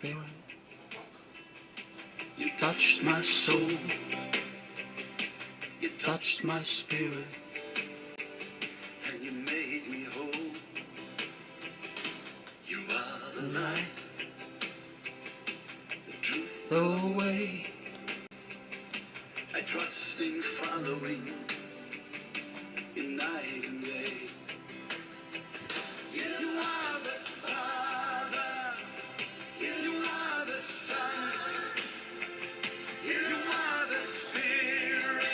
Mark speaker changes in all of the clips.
Speaker 1: Spirit. You touched my soul. You touched my spirit. And you made me whole. You are the light, the truth, the way. I trust in following in night and day. You are the Father, you are the Son, you are the Spirit,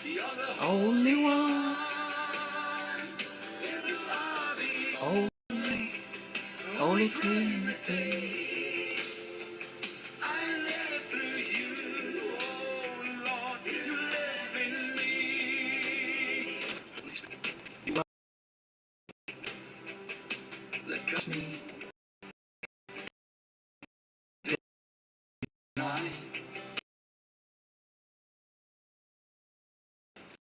Speaker 1: you're the only one. You are the Holy Trinity. I live through you, oh Lord, you live in me. You are the me tonight.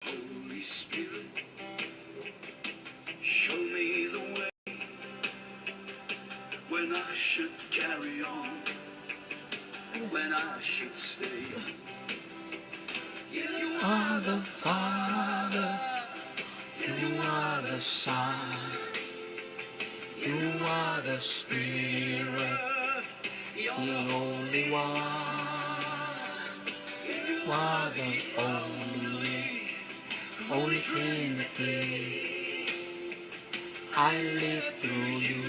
Speaker 1: Holy Spirit, show me the way when I should carry on, when I should stay. You are the Father, you are the Son, you are the Spirit, the only one. You are the Holy Trinity. I live through you,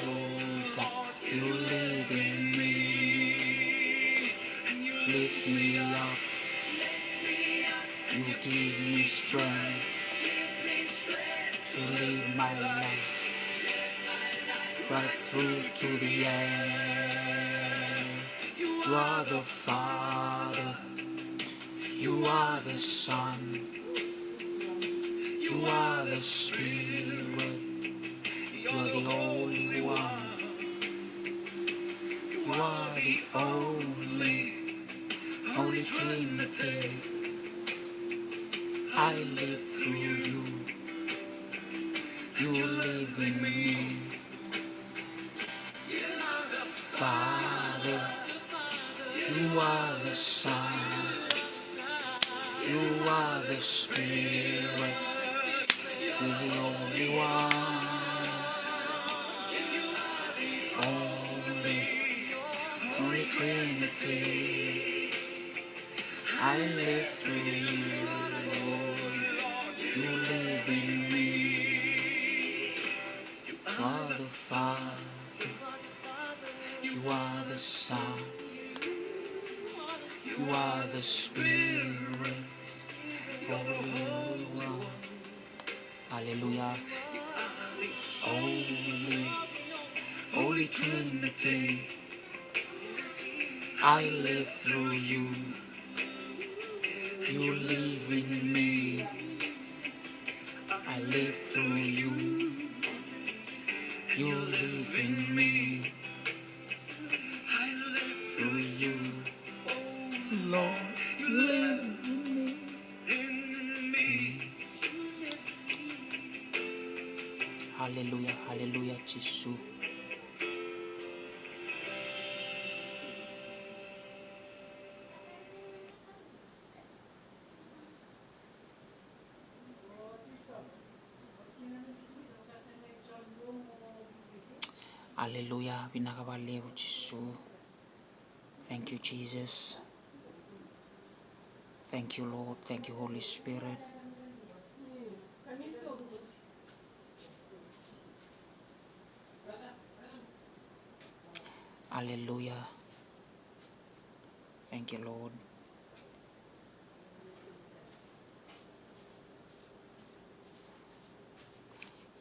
Speaker 1: Lord, you live in me. Lift me up, you give me strength to live my life right through to the end. You are the Father, you are the Son, you are the Spirit, you're the only one. You are the Holy Trinity. I live through you, you live in me. Father, you are the Son, you are the Spirit, you're the only one. Holy Trinity, I live through you, you live in me. You are the Father, you are the Son, you are the Spirit, you're the only one. Hallelujah. Holy Trinity, I live through you, you live in me. I live through you, you live in me. I live through you, Lord, you live in me. Hallelujah, hallelujah, Jesus. Hallelujah, binakabalebo Jesus. Thank you, Jesus. Thank you, Lord. Thank you, Holy Spirit. Hallelujah. Thank you, Lord.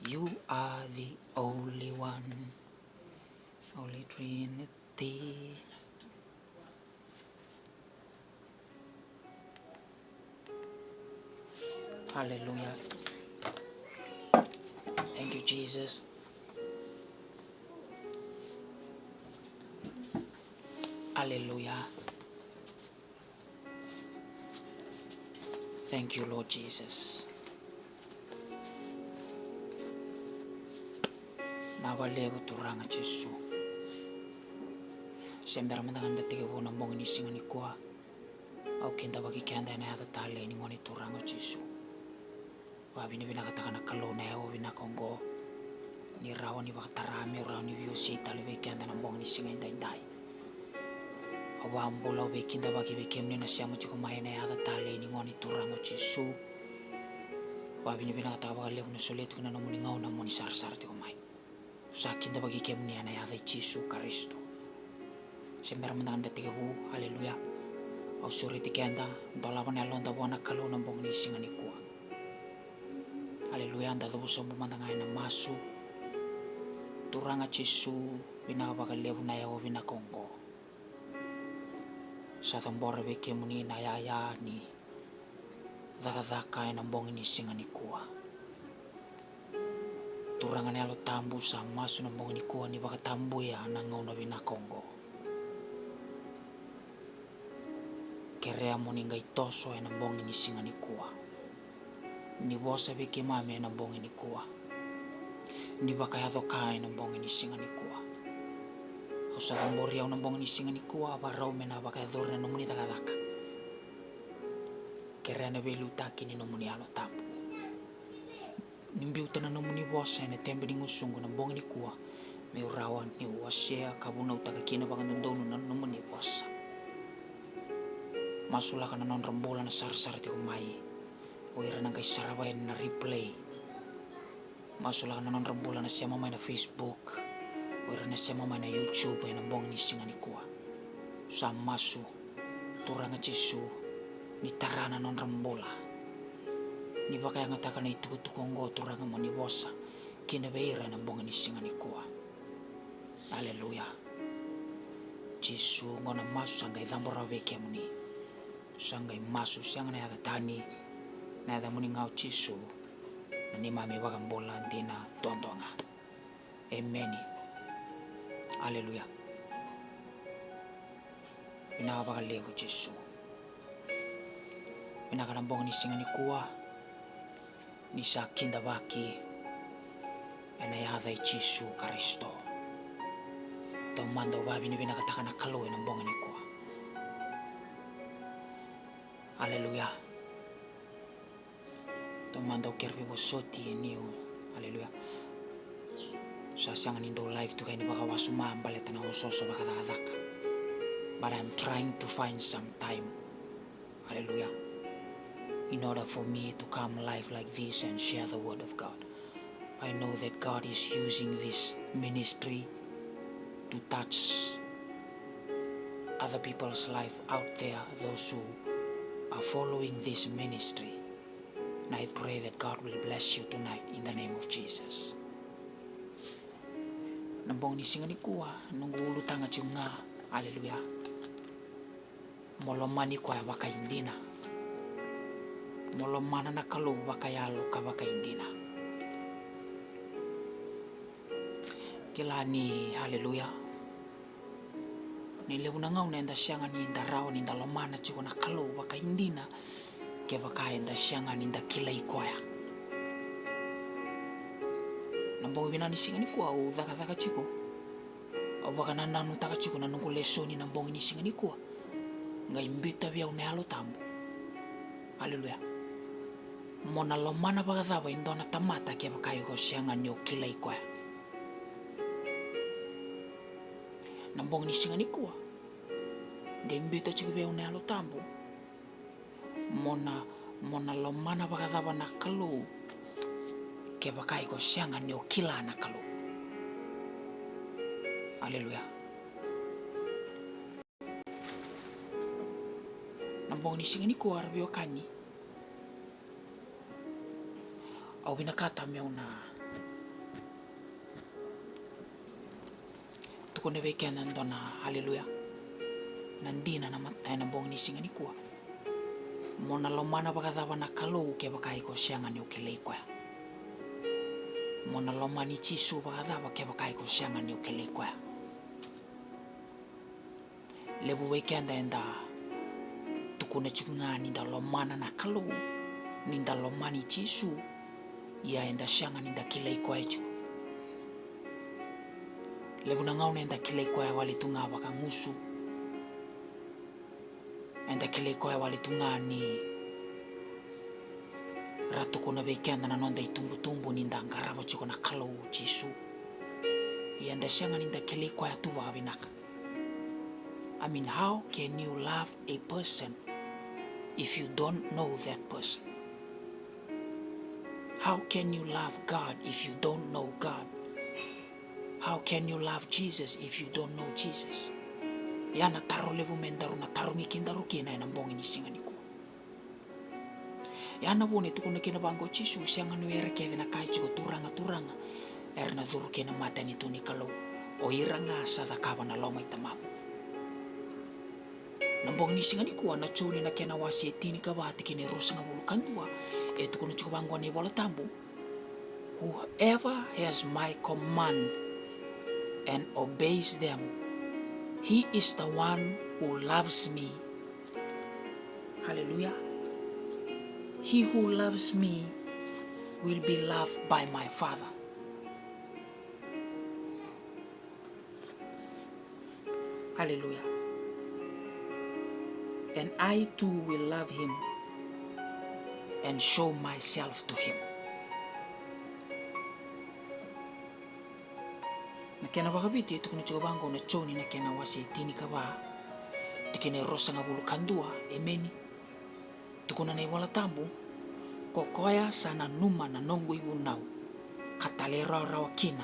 Speaker 1: You are the only one, Holy Trinity. Hallelujah. Thank you, Jesus. Hallelujah. Thank you, Lord Jesus. Nabalebo turanga Jesus. Sembera mandangan datige bu nambong ni singa ni kuah. Au kenda bagi kenda na ata tale ni ngoni turango Jesu. Wa bini bina katakana kalau na yao bina kongo. Ni rawa ni bakatarame rawa ni biyo si tale be kenda nambong ni singa indai. Awa ambula be kinda bagi be kemni na siamu chiko mai na ata tale ni ngoni turango Jesu. Wa bini bina kataka baka lewu na soletu kina namuni ngau namuni sar-sar tiko mai. Usa kinda bagi kemni na ata Jesu Kristo. Sembera mandangan datige bu, haleluya. Au suri tikenda, dolapan elon da buana kalau nambong ni singa ni kuah. Haleluya, anda tubu sombu mandangan na masu. Turanga Jesu, bina baka lewu na yao bina kongo. Sa tambora be kemuni na yaya ni daka nambong ni singa ni kuah. Turangan elo tambu sa masu nambong ni kuah ni baka tambu ya na ngau na bina kongo. Kerea moni ngai toso e nambongi ni singa ni kuah. Ni bosa beke mame e nambongi ni kuah. Ni baka yado ka e nambongi ni singa ni kuah. Osa tambori au nambongi ni singa ni kuah barau mena baka yador na nomuni takadaka. Kerea na belu taki ni nomuni alo tapu. Nimbi utana nomuni bosa e tembe ni ngusungu nambongi ni kuah. Me urawan ni wasea kabuna utaka kina baka ndondonu na nomuni bosa. Masula kana non rembola na sar-sar tiko mai. Oira nang kay sarabayan na replay. Masula kana non rembola na siya mamay na Facebook. Oira na siya mamay na YouTube ay nambong ni singa ni kuah. Sa masu turanga Jesu ni tarana non rembola. Ni baka yang ataka na itukutukonggo turanga mo ni bosa. Kinabeira nambong ni singa ni kuah. Haleluya. Jesu ngona masu sangay dhambora weke muni. Sangai masu siang na yata tani na yata muni ngau Jesu na ni mami bagambola dina tontonga. Amen. Haleluya. Pinaka baka lewu Jesu. Pinaka nambong ni singa ni kuah ni sa kinda baki na yata Jesu Kristo. Tomando babi ni pinakataka na kaloy nambong ni kuah. Haleluya. Tomando kerbi bosoti niu. Haleluya. Sasangan indo live tu kay ni baka wasuma baleta na usoso baka takataka. But I'm trying to find some time. Haleluya. In order for me to come live like this and share the word of God. I know that God is using this ministry to touch other people's life out there, those who are following this ministry. And I pray that God will bless you tonight in the name of Jesus. Nambong ni singa ni kuah nunggu ulutanga chunga. Haleluya. Molomani kwa baka indina. Molomana na kalu baka yalo ka baka indina. Kilani haleluya. Nilewu na ngau nenda sianga ni inda rao ni inda lomana chiko na kalau baka indina ke baka inda sianga ni inda kila ikoya. Nambong ibina ni singa ni kuah u dhaka chiko. O baka nananu taka chiko na nungku leso ni nambong ni singa ni kuah. Ngai mbita bia unehalo tambu. Haleluya. Mona lomana baka dhaba indona tamata ke baka iko sianga ni o kila ikoya. Nambong ni singa ni kuah. Gaimbita chiko bia unehalo tambu. Mona lomana baka dhaba na kalu ke baka iko sianga ni o kila na kalu. Haleluya. Nambong ni singa ni kuah arbio kani. Au binakata meuna. Tukone beke nandona haleluya. Nandina na nambong ni singa ni kuah. Mona lomana baka dhaba na kalu ke baka iko sianga ni o kila ikoya. Mona lomani Jesu baka dhaba ke baka iko sianga ni o kila ikoya. Lebu weke enda tukune chunga ninda lomana na kalu ninda lomani Jesu ya enda sianga ninda kila ikoya chu. Levuna ngau nenda kilei koya walitunga wakangusu. Enda kilei koya walitunga ni ratu kuna veikenda na nonda itumbu ninda ngarabo chiko na kalau Jisu. Yanda sianga ninda kilei koya tu wakavinaka. I mean, how can you love a person if you don't know that person? How can you love God if you don't know God? How can you love Jesus if you don't know Jesus? Yana taro levu mendaru na taro ngikindaru kina ina mbongi ni singa niku. Yana wone tukuna kina bango Jisu sianga nuere keve na kai chiko turanga erna dhuru kina mata ni tuni kalau o iranga sadakaba na loma itamaku. Nambong ni singa niku na choni na kena wasi etini kabati kini rusanga bulu kandua tukuna chiko bango ni bola tambu. Whoever has my command and obeys them, he is the one who loves me. Hallelujah. He who loves me will be loved by my Father. Hallelujah. And I too will love him and show myself to him. Na kena wakabiti tukuna chiko bango na choni na kena wasi tini kaba tikene rosa nga bulu kandua emeni tukuna na iwala tambu kokoya sana numa na nongo ibu nau katalera rawa kina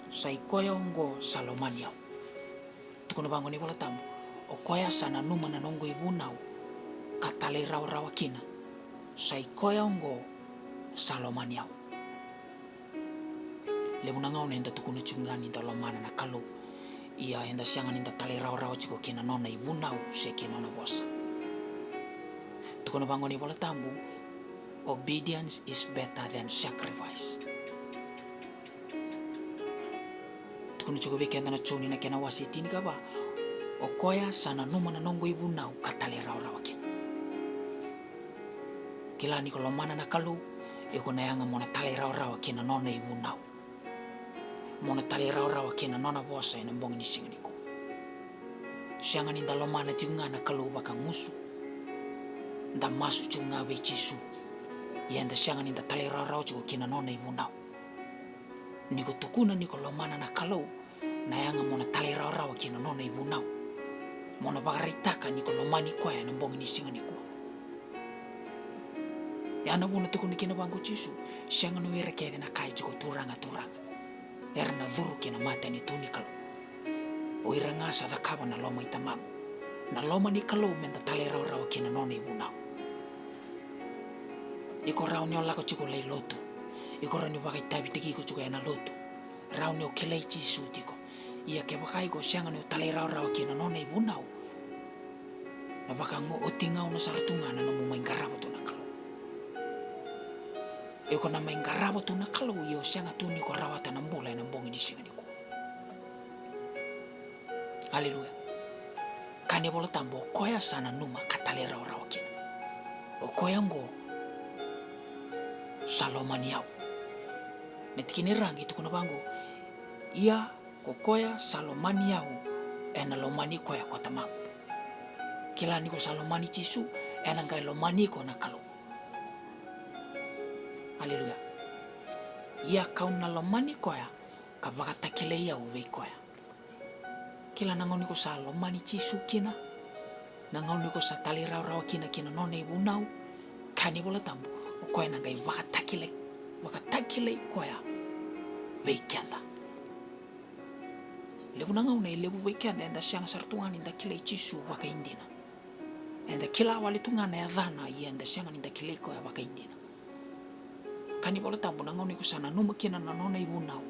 Speaker 1: saikoya ongo salomania tukuna bango na iwala tambu okoya sana numa na nongo ibu nau katalera rawa kina saikoya ongo salomania. Levuna ngau nenda tukuna chungani da lomana na kalau ia enda sianga nenda tale rao chiko kina nona ibunau se kina nona bosa. Tukuna bango ni bola tambu, obedience is better than sacrifice. Tukuna chiko beke enda na choni na kena wasi tini kaba okoya sana numa na nongo ibunau katale rao kina. Kila ni lomana na kalau iko na yanga mona tale rao kina nona ibunau. Mona tali rawa kena nona bosa ina mbongi ni singa niku. Sianga ninda lomana tiungana kalau baka musu. Nda masu chunga we Jisu. Yenda sianga ninda tali rawa chiko kena nona ibunau. Niko tukuna niko lomana na kalau na yanga mona tali rawa kena nona ibunau. Mona bagaritaka niko lomani kwa ya mbongi ni singa niku. Yana bona tukuna kena bango Jisu. Sianga nuere keve na kai chiko turanga. Erna dhuru kina mata ni tuni kalau. O iranga sa dhakaba na loma itamangu. Na loma ni kalau menda tale rao kina nona ibunau. Iko rao ni olako chiko lei lotu. Iko rao ni wakai tabi tiki iko chiko yana lotu. Rao ni o kelei Jisu tiko. Ia ke wakai ko sianga ni o tale rao kina nona ibunau. Na waka ngo o tingau na sartunga na nomu maingarabo tu na kalau. Eko na maingarabo tu na kalau iyo sianga tu ni ko rawata na mbula na mbongi ni singa niku. Haleluya. Kane bola tambo koya sana numa katale rao kina. Okoya ngo salomani yao. Netikini rangi tukuna bango ia kokoya salomani yao ena lomani koya kota mamu. Kila niko salomani Jisu ena ngai lomani ko na kalau. Haleluya. Ia kauna lomani koya kabaka takile ia uwe koya. Kila nangoni ko sa lomani Jisu kina. Nangoni ko sa tali rao kina nona ibunau. Kani bola tambu. O koya nangai waka takile koya. Weekenda. Lebu nangau na lebu weekenda enda siang sartungan inda kile Jisu waka indina. Enda kila walitungana ya dhana ia enda siang inda kile koya waka indina. Kani bola tambu nangoni ko sana numa kina na nona ibunau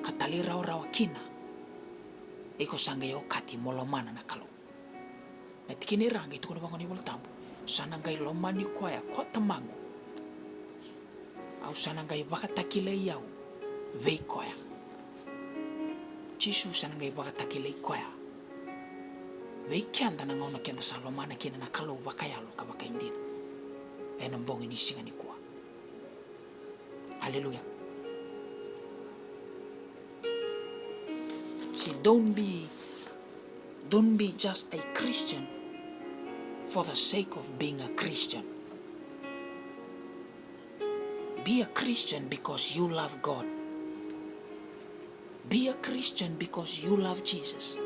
Speaker 1: katali rao kina iko sanga yo kati molomana na kalau na tikini rangi tukuna bango ni bola tambu sana ngai lomani koya kota mangu au sana ngai bakatakile yau vei koya Jisu sana ngai bakatakile koya vei kianda na ngona kenda salomana kina na kalau bakayalo ka bakaindina ena mbongi ni singa ni kwa. Haleluya. see, don't be just a Christian for the sake of being a Christian. Be a Christian because you love God. Be a Christian because you love Jesus.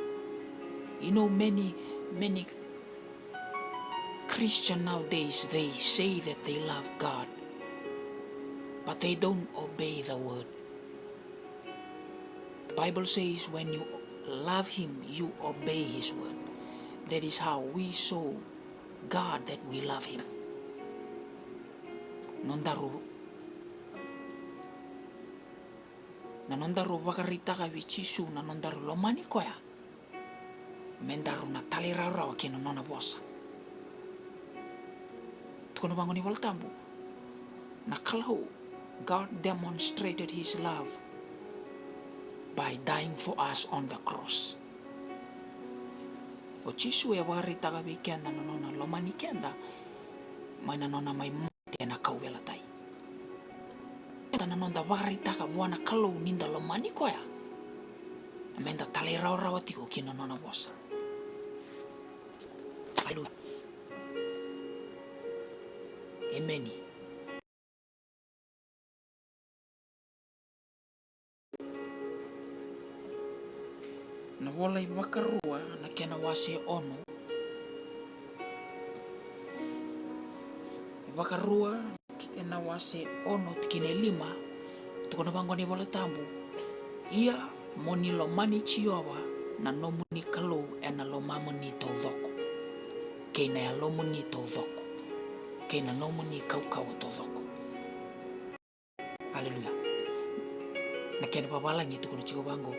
Speaker 1: You know, many Christians nowadays, they say that they love God, but they don't obey the word. The Bible says when you love Him, you obey His word. That is how we show God that we love Him. Nondaru vakaritaka vichisu na nondaru lomani koya. Mendaru na talirarau kina nona bosa. Tukono bangoni voltambu. Na kalau God demonstrated His love by dying for us on the cross. O chisu e vakaritaka vikenda na nona lomani kenda. Mai na nona mai mate na kauwela tai. Na nonda vakaritaka buana kalau ninda lomani koya. Menda talirarau atiko kina nona bosa. Hallelujah. Amen. Na wala I wakarua na kena wase ono. Wakarua kena wase ono tikine lima. Tukona bangoni wala tambu. Ia moni lomani chiowa na no muni kalau ena lomamuni todhoko. Keina ya lomuni todhoko. Keina no muni kaukau todhoko. Hallelujah. Na kena babalangi tukuna chiko bango.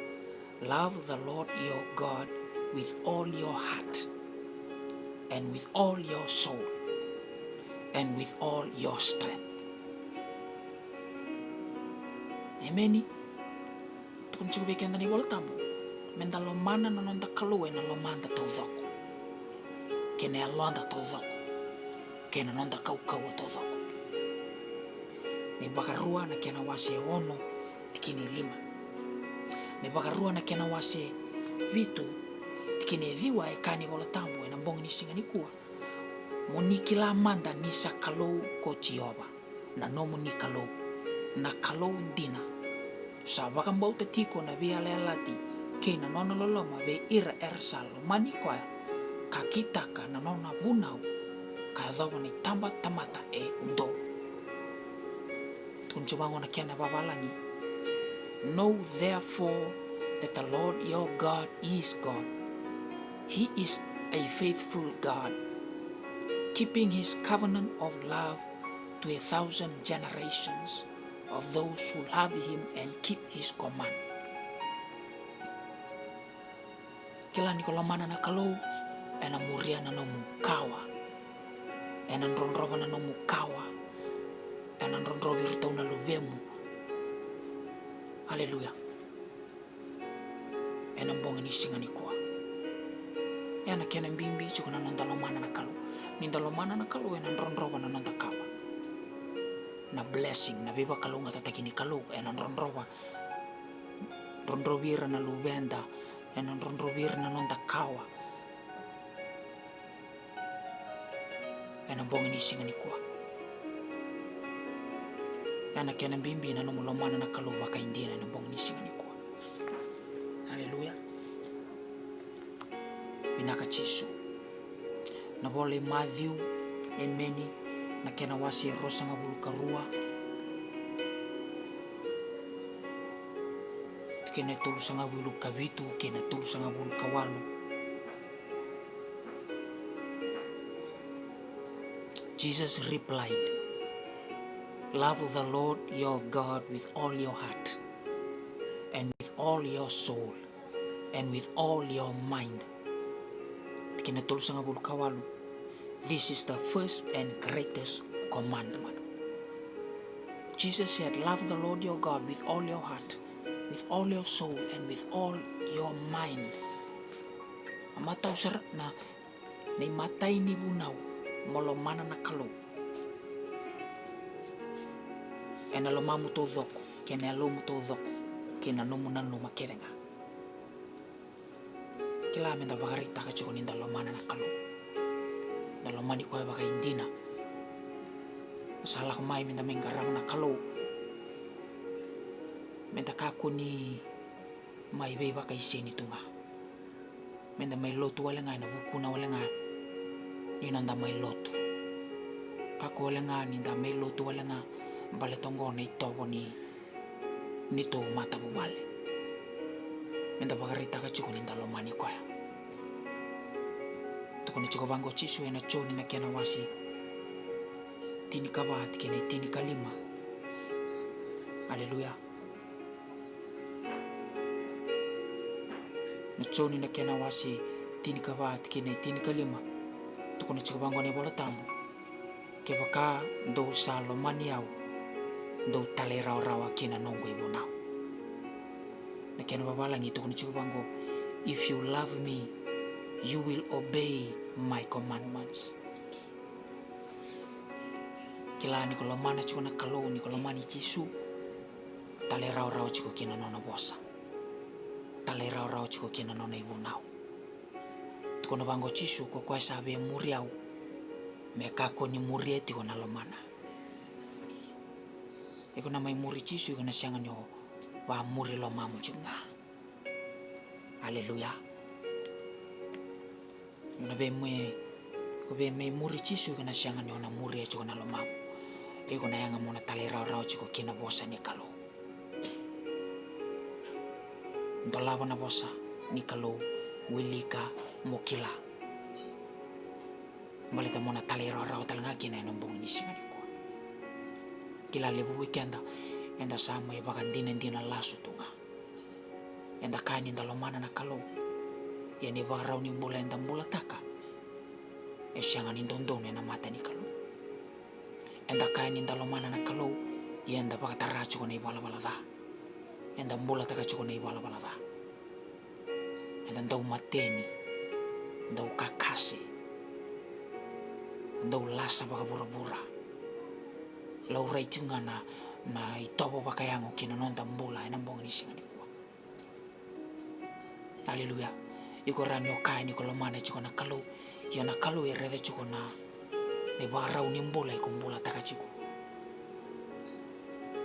Speaker 1: Love the Lord your God with all your heart and with all your soul and with all your strength. Amen. Tukun chiko bekenda ni voltambu. Menda lomana na nonda kalue na lomanda todhoko. Kene alonda todhoko. Kene nonda kaukau todhoko. Ni bakarua na kena wase ono tikini lima. Ne bakarua na kena wase vitu tikine viwa e kani voltambu e nambongi ni singa ni kua. Moni kila manda nisa kalau ko Jehova na no moni kalau na kalau dina sa bakambau te tiko na via lealati ke na nona loloma be ira ersalo mani koa ka kitaka na nona vunau ka dhawa ni tamba tamata e undo. Tunjubango na kiana babalangi. Know therefore that the Lord your God is God. He is a faithful God, keeping His covenant of love to 1,000 generations of those who love Him and keep His command. Kila nikolomana na kalau ena muria na no mukawa, ena nronroba na no mukawa, ena nronrobi rutau na luvemu. Hallelujah. Ena mbongi ni singa ni koa. Ena kena mbimbi chukuna nonda lomana na kalau. Ninda lomana na kalau ena nronroba na nonda kawa. Na blessing na biba kalau ngata takini kalau ena nronroba. Nronrobira na lubenda. Ena nronrobira na nonda kawa. Ena mbongi ni singa ni koa. Ena kena mbimbi na nomu lomana na kalau waka indina ena mbongi ni singa ni koa. Hallelujah. Binaka chisu. Na vole Matthew, Emeni, na kena wasi rosa ngabulu karua. Kena tulu sangabulu kabitu, kena tulu sangabulu kawalu. Jesus replied, love the Lord your God with all your heart and with all your soul and with all your mind. This is the first and greatest commandment. Jesus said, love the Lord your God with all your heart, with all your soul, and with all your mind. Amatau serat na matai ni bunau molomana na kalau. Ena lomamu to dhoko, kena lomu to dhoko, kena nomu nanu makerenga. Kila menda bagarita ka chiko ninda lomana na kalu. Da lomani ko baka indina. Salah kumai menda menggarama na kalu. Menda kaku ni mai be baka iseni tunga. Menda mai lotu wale nga na buku na wale nga. Ni nanda mai lotu. Kaku wale nga ninda mai lotu wale nga. Bale tongo na itobo ni to mata bubale. Menda bagarita ka chiko ninda lomani ko ya. Tukuni chiko bango chisu ena choni na kiana wasi. Tini kabat kene tini kalima. Haleluya. Na choni na kiana wasi tini kabat kene tini kalima. Tukuni chiko bango ne bola tamu. Ke baka do sa lomani au. Do tale rawa kina nongo ibu nau. Na kiana babalangi tukuni chiko bango. If you love me, you will obey my commandments. Kila ni kolomana chiko na kalau ni kolomani chisu. Tale rau chiko kina nona bosa. Tale rau chiko kina nona ibu nau. Tukono bango chisu ko kwa sabe muri au. Mekako ni muri eti ko na lomana. Iko na mai muri chisu iko na sianga nyo wa muri lomamu jinga. Haleluya. Una be me muri chisu iko na sianga nyo na muri eti ko na lomamu. Iko na yanga mona tale rau chiko kina bosa ni kalau. Ndolava na bosa ni kalau wilika mokila. Malita mona tale rau talanga kina ena mbong ni singa ni kwa. Kila lebu weekenda enda sama e baka dina lasu tunga. Enda kaini nda lomana na kalau. Yani baka rau ni mbula enda mbula taka. E sianga ni dondon ena mata ni kalau. Enda kaini nda lomana na kalau. Yenda baka tarachu ko na ibala da. Enda mbula taka chuko na ibala da. Enda ndau mateni. Ndau kakase. Ndau lasa baka bura-bura. Lau raitunga na itobo baka yango kina nonda mbula ena mbonga ni singa ni kwa. Haleluya. Iko rani okai ni kolomana chuko na kalau. Yana kalau e rede chuko na ni barau ni mbula iko mbula taka chuko.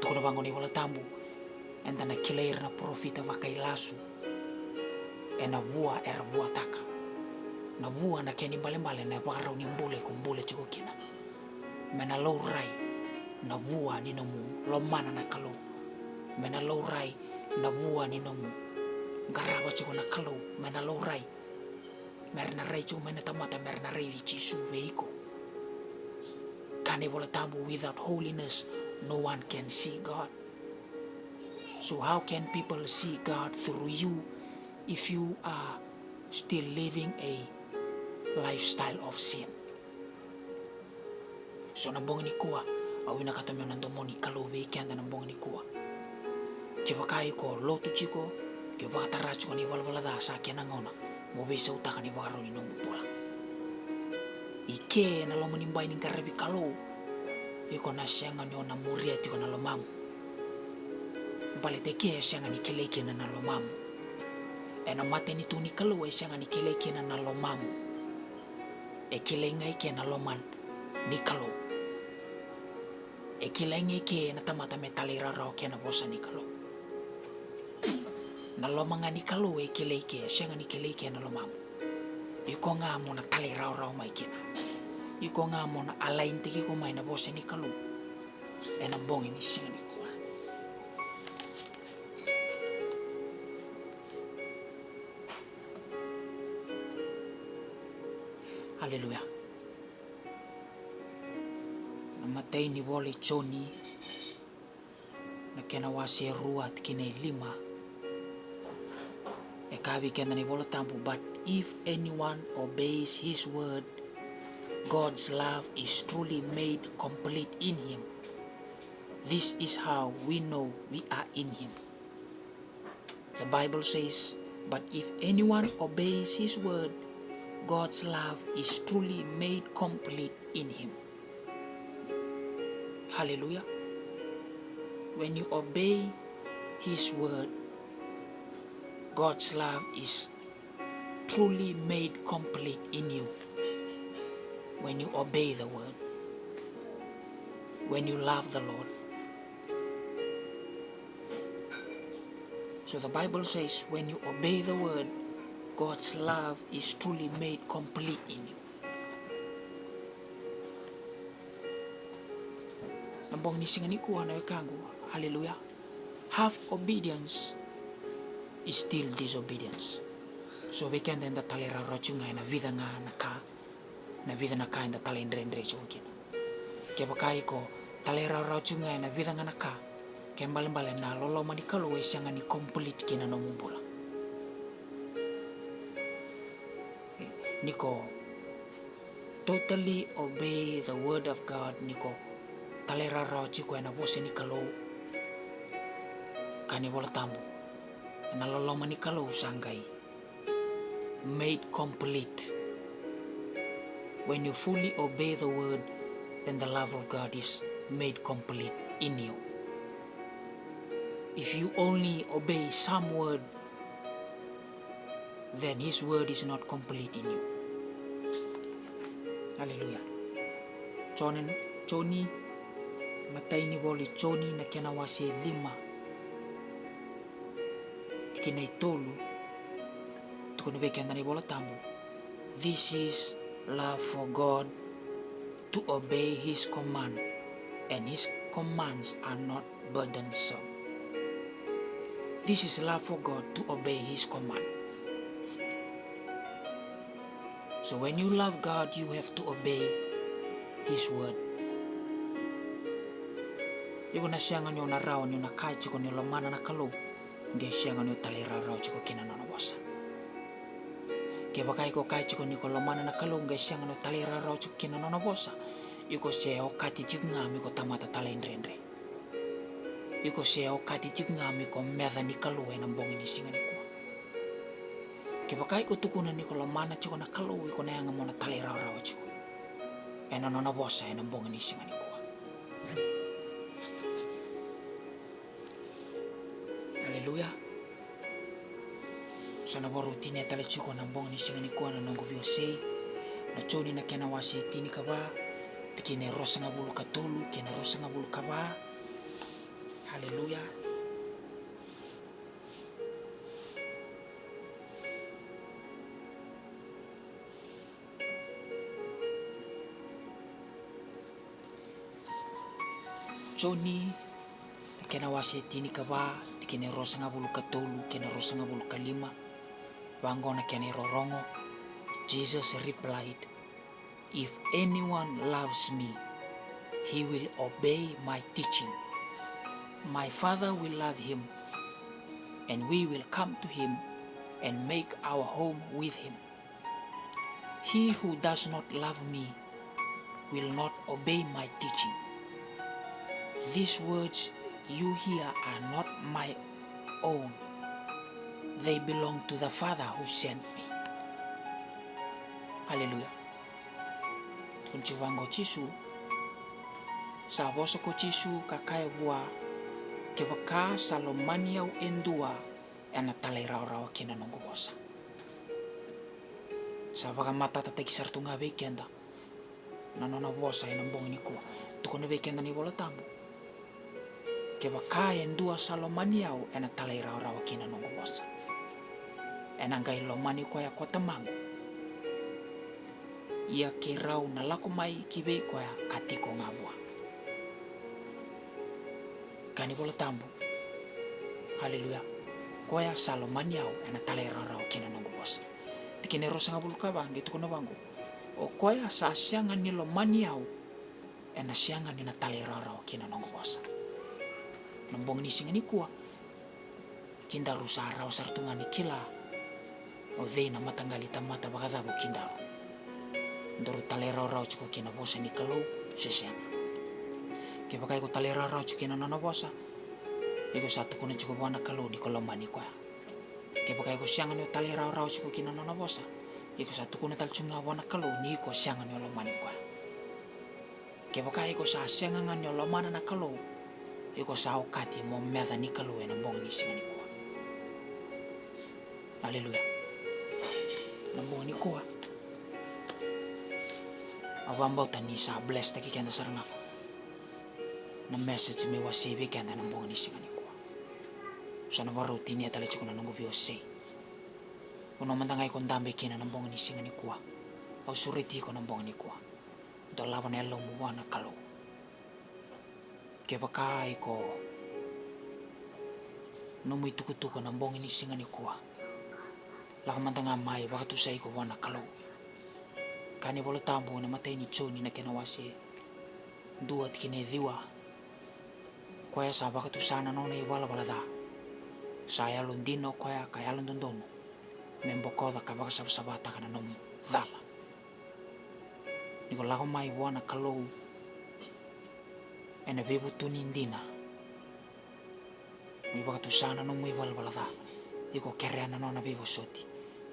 Speaker 1: Tukono bango ni bola tambu. Enda na kilair na profita vakai lasu. Ena bua era bua taka. Na bua na keni mbale na barau ni mbula iko mbula chuko kina. Mena low rai. Na bua ni nomu lomana na kalau. Mena low rai na bua ni nomu. Garaba chuko na kalau. Mena low rai. Merna rai chuko mena tamata merna rai vichisu veiko. Kani bola tambu without holiness no one can see God. So how can people see God through you if you are still living a lifestyle of sin? So nambong ni kuwa au inakatamyo nandomoni kalobe kianda nambong ni kuwa. Kibakai ko lotu chiko kibaka tarachu ni balbala da sa kenangona mo bisa utaka ni baro ni nombola. Ike na lomo ni mbai ni karabi kalo. Iko na sianga ni ona muria tiko na lomamu. Bale teke sianga ni keleke na lomamu. Ena mate ni tu ni kalo e sianga ni keleke na lomamu. E kilenga ike na loman ni kalo. E kilenga ike na tamata metalera rao kia na bosa ni kalo. Na lomanga ni kalo e keleke sianga ni keleke na lomamu. Iko nga mo na talera rao maikina. Iko nga mo na alain tiki ko may na bosa ni kalo. E na bongi ni singa ni kuwa. Haleluya. Namatay ni wole choni na kinawasi ruat kinay lima. E kabi kenda ni bola tampu. But if anyone obeys his word, God's love is truly made complete in him. This is how we know we are in him. The Bible says, but if anyone obeys his word, God's love is truly made complete in him. Hallelujah. When you obey his word, God's love is truly made complete in you when you obey the word, when you love the Lord. So the Bible says when you obey the word, God's love is truly made complete in you. Nambong nisingan ni kuha na kangu, hallelujah. Half obedience is still disobedience. So we can then the talera rochunga na vida nga na vida na ka na talendrendre chukin. Kaya bakai ko talera rochunga na vida nga na ka kaya mbalimbali na lolo manikalo siyang ni complete kina no mumbula. Niko totally obey the word of God. Niko talera rochi ko na bose nikalo kani bola tambo na lolo manikalo sangai made complete. When you fully obey the word, then the love of God is made complete in you. If you only obey some word, then his word is not complete in you. Hallelujah. Choni matay ni wali choni na kinawasi 5 kinay tolu tukunubekyan na ni bola tambo. This is love for God, to obey his command, and his commands are not burdensome. This is love for God, to obey his command. So when you love God, you have to obey his word. Iko na siyangan yung narawan yung nakait chiko ni lomana na kalo, nge siyangan yung talera raw chiko kinanonawasa. Kaya baka iko kahit chiko ni kolomana na kalo, nge siyangan yung talera raw chiko kinanonawasa. Iko siya o kati chiko ngami ko tamata talendrendre. Iko siya o kati chiko ngami ko medha ni kalo ng bongin ni singa ni kuwa. Kaya baka iko tukunan ni kolomana chiko na kalo, iko na yang mo na talera raw chiko. Nonawasa ng bongin ni singa ni kuwa. Hallelujah. Sana borutini atale chiko na mbong ni singa ni kuwa na nongo vyo sei. Na choni na kena wasi tini kaba. Tikine rosa nga bulu katulu, kena rosa nga bulu kaba. Hallelujah. Choni kena wasi tini kaba, tikine rosa nga bulu katulu, kena rosa nga bulu kalima. Bango na kena rorongo. Jesus replied, "If anyone loves me, he will obey my teaching. My Father will love him, and we will come to him and make our home with him. He who does not love me will not obey my teaching. These words you hear are not my own. They belong to the Father who sent me." Hallelujah. Tunchiwango chisu sa boso ko chisu kakaya bua kebaka salomania u endua ena talera rawa kina nongo bosa. Sa baga mata tateki sartunga bekenda nanona bosa ena mbong ni ko tukone bekenda ni bola tambu. Kebaka endua salomania u ena talera rawa kina nongo bosa. Ena ngai lomani ko ya kota mangu. Ia ke rau na lako mai kibe ko ya katiko ngabua. Kani bola tambu. Hallelujah. Ko ya salomaniao ena talera rau kina nongo bosa. Tikine rosa ngabulu kabang gitu kono bangu. O ko ya sa siangan ni lomaniao ena siangan ni na talera rau kina nongo bosa. Nambong ni singa ni kuwa. Kinda rusa rau sartunga ni kila. O dhei na matanggali tamata bagadabo kindaru. Ndoro talera rau chiko kina bosa ni kalau sesiang. Kaya pakai ko talera rau chiko kina nona bosa. Iko satu kuna chiko buana kalau di kolomani kwa. Kaya pakai ko siangan yo talera rau chiko kina nona bosa. Iko satu kuna tal chunga buana kalau ni ko siangan yo lomani kwa. Kaya pakai ko sa siangan yo lomana na kalau. Iko sa okati mo medha ni kalau ena bong ni singa ni kwa. Hallelujah. nambong ni kuwa awambau tani sa bless taki kenda saranga na message me wasibi kenda nambong ni singani kuwa sana waru tini atale chikuna nungu bio sei uno mandangai kon dambe kina nambong ni singani kuwa au suriti ko nambong ni kuwa do lawan elo muwana kalau ke bakai ko nomu tuku nambong ni singani kuwa laka mantanga mai wakatu sai ko wana kalau kani bolo tambo na matay ni choni na kinawasi duat kini diwa kwaya sa wakatu sana no na iwala da saya lundino kwaya kaya lundono membokoda ka baka sabata kana nomu dala niko lako mai wana kalau ena bebu tunindina mi wakatu sana no mu iwala da iko kereana no na bebo soti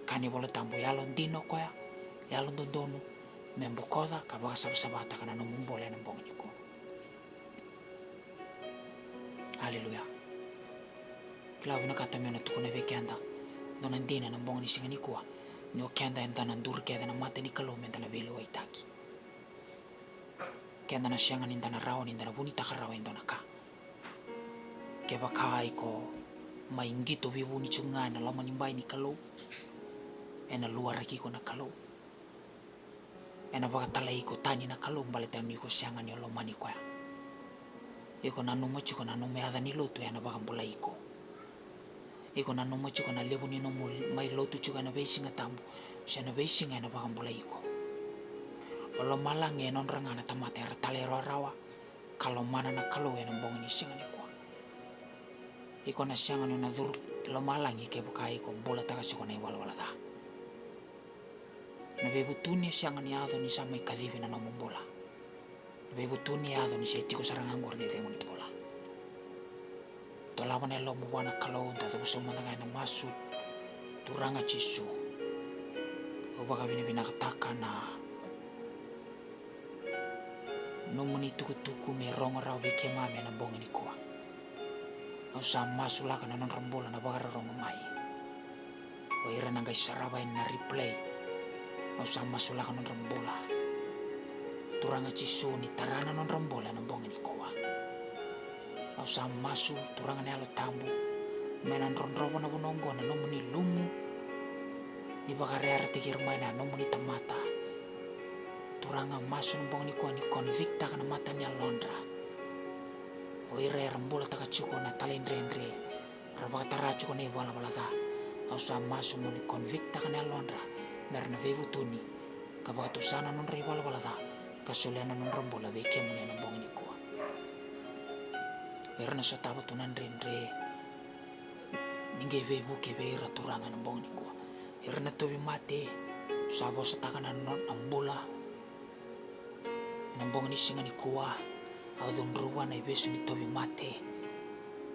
Speaker 1: kani bolo tambo ya lundino kwaya ya londonu membokoda ka baka sabata kana no mumbole na mbongi niko haleluya kila wina kata mena tukuna be kenda dona ndina na mbongi singani kuwa ni okenda enta na ndur keda na mate ni kalo menta na bele waitaki kenda na sianga ninda na rawa ninda na buni takarawa endo na ka ke baka iko maingito bibu ni chunga na lama nimbai ni kalo ena luar ko na kalo ena baka talai ko tani na kalo mbale tani ko sianga ni loma ni kwa iko na numo chiko na nume ada ni lotu ena baka mbula iko na numo chiko na lebu ni nomu mai lotu chiko na beisinga tambu siana beisinga ena baka mbula iko olo malangi enon rangana tamate ara talero rawa kalau mana na kalo ena mbongi ni singa ni kwa iko na sianga ni na dhuru lo malangi ke buka iko bola taka siko na iwala da na bebutuni sianga ni ado ni sama ikadivi na nomu bola na bebutuni ado ni setiko sarangangor ni demo ni bola tolawan elo muwana kalau nta tubuso mandangai na masu turanga chisu ubaka bina kataka na nomuni tuku me rongo raw beke mame na bongi ni kuwa au sa masu laka na non rombola na bagara rongo mai o ira na ngai saraba na replay au sa masu laka non rombola turanga chisu ni tarana non rombola na bongi ni kuwa au sa masu turanga ne alo tambu menan ronrobo na bonongo na nomuni lumu ni bagara ara tikir mai na nomuni tamata turanga masu nembong ni kuwa ni convicta kana mata ni alondra o ira rambola taka chiko na talendrendre rabaka tara chiko na iwala balada au sa masu mo ni convicta kana alondra merna vevu tuni kabaka tusana non riwala balada kasolena non rambola beke mo na nembong ni kuwa erna so taba tunan rendre ninge vevu ke beira turanga nembong ni kuwa erna tobi mate sabo sa takana non ambola nambong ni singa ni kuwa au dhunruwa na ibesu ni tobi mate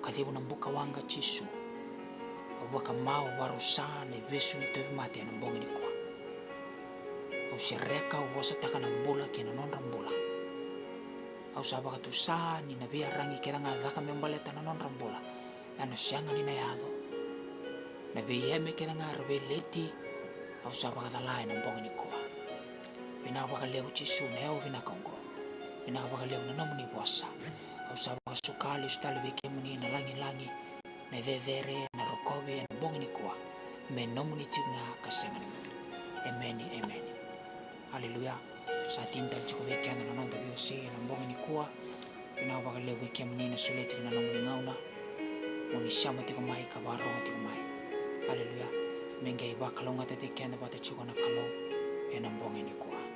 Speaker 1: kadibu nambuka wanga chisu au baka mau warusa na ibesu ni tobi mate nambong ni kuwa au sireka au wasa taka nambola kina non rambola au sabaka tusa ni nabia rangi keda ngadhaka membaleta na non rambola ana sianga ni na yado nabi yeme keda ngarbe leti au sabaka dalai nambong ni kuwa bina baka leu chisu na yao bina kongo bina baka leu na nomu ni puasa au sabaka sukali ustali beke muni na langi na dedere na rokobe na bongi ni kuwa me nomu ni tinga kasenga ni amen amen haleluya sa tinta chiko beke na nonda bio si na bongi ni kuwa bina baka leu beke muni na suleti na nomu ni ngauna muni shama tiko mai kabaro tiko mai haleluya mengai bakalonga tete kenda bata chiko na kalong enambongi ni kuwa